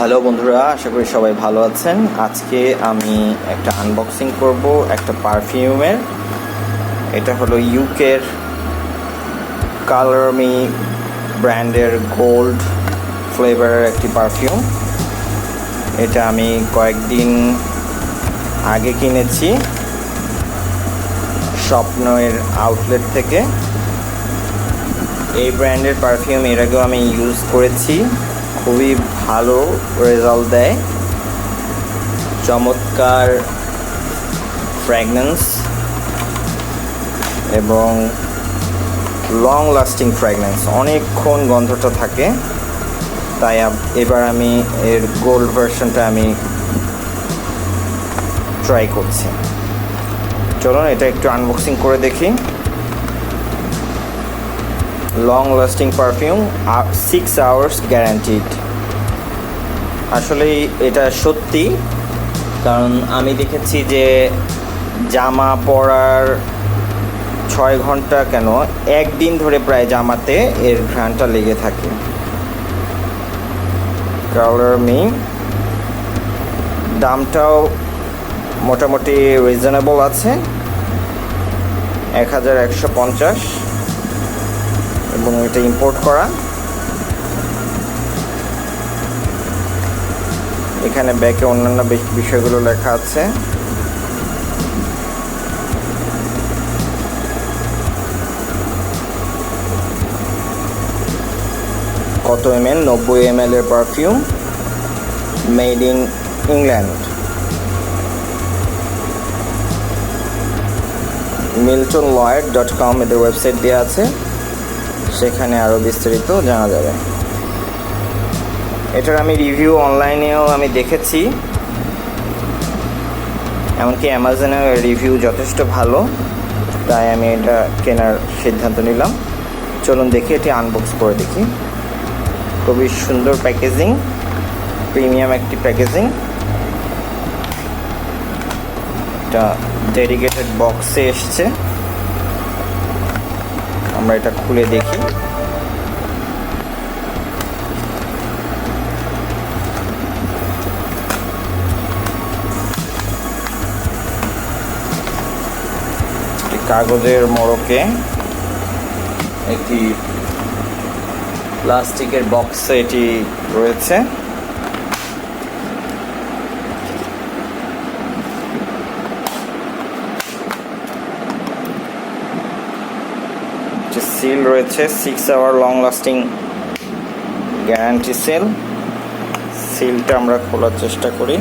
Hello বন্ধুরা, আশা করি সবাই ভালো আছেন। আজকে আমি একটা আনবক্সিং করব একটা পারফিউমের। এটা হলো ইউকের কালারমি ব্র্যান্ডের গোল্ড ফ্লেভারের একটি পারফিউম। এটা আমি কয়েকদিন আগে কিনেছি স্বপ্নের আউটলেট থেকে। এই ব্র্যান্ডের পারফিউম এর আগেও আমি ইউজ করেছি, খুবই ভালো রেজাল্ট দেয়। চমৎকার ফ্র্যাগনেন্স এবং লং লাস্টিং ফ্র্যাগনেন্স, অনেকক্ষণ গন্ধটা থাকে। তাই এবার আমি এর গোল্ড ভার্সনটা আমি ট্রাই করছি। চলুন এটা একটু আনবক্সিং করে দেখি। Long lasting perfume, 6 hours guaranteed. আসলেই এটা সত্যি, কারণ আমি দেখেছি যে জামা পরার 6 ঘন্টা কেন, একদিন ধরে প্রায় জামাতে এর ঘ্রাণটা লেগে থাকে। কালারমি, দামটাও মোটামুটি রিজনেবল আছে, 1150, এবং এটা ইম্পোর্ট করা। এখানে ব্যাকে অন্যান্য বিষয়গুলো লেখা আছে। কত ml? 90 ml এর perfume, made in England. MIltonLloyd.com এদের ওয়েবসাইট দেওয়া আছে, সেখানে আরও বিস্তারিত জানা যাবে। এটার আমি রিভিউ অনলাইনেও আমি দেখেছি, এমনকি অ্যামাজনেও রিভিউ যথেষ্ট ভালো। তাই আমি এটা কেনার সিদ্ধান্ত নিলাম। চলুন দেখি, এটি আনবক্স করে দেখি। খুবই সুন্দর প্যাকেজিং, প্রিমিয়াম একটি প্যাকেজিং। এটা ডেডিকেটেড বক্সে এসছে। আমরা এটা খুলে দেখি। কাগজের মোড়কে একটি প্লাস্টিকের বক্সে এটি রয়েছে। সিল রয়েছে, 6 hour long lasting guarantee cell. সিলটা আমরা খোলার চেষ্টা করি।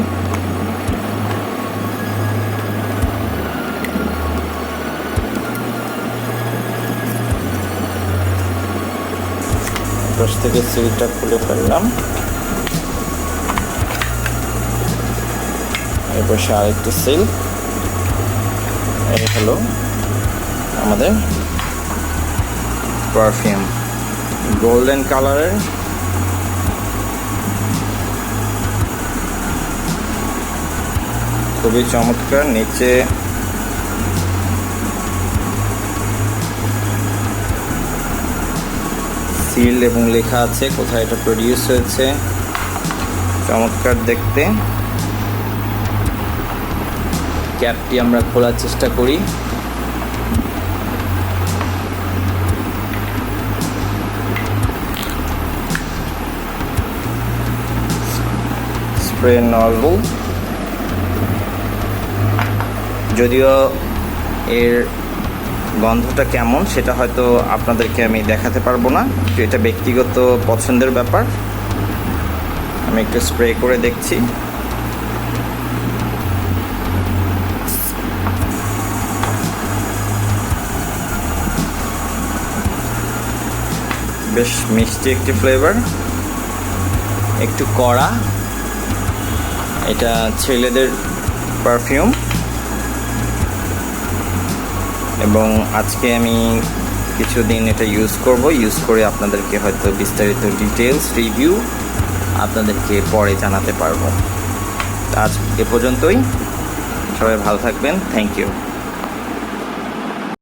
পাশ থেকে সিলটা খুলে ফেললাম। এরপর আরেকটি সিল। এই হলো আমাদের পারফিউম, গোল্ডেন কালারের। খুবই চমৎকার। নিচে সিল এবং লেখা আছে কোথায় এটা প্রডিউস হয়েছে। চমৎকার দেখতে। ক্যাপটি আমরা খোলার চেষ্টা করি। স্প্রে নজল, যদিও এর গন্ধটা কেমন সেটা হয়তো আপনাদেরকে আমি দেখাতে পারবো না, এটা ব্যক্তিগত পছন্দের ব্যাপার। আমি একটু স্প্রে করে দেখছি। বেশ মিষ্টি একটি ফ্লেভার, একটু কড়া। এটা ছেলেদের পারফিউম, এবং আজকে আমি কিছুদিন এটা ইউজ করে আপনাদেরকে হয়তো বিস্তারিত ডিটেলস রিভিউ আপনাদেরকে পরে জানাতে পারবো। আজ এ পর্যন্তই। সবাই ভালো থাকবেন। Thank you.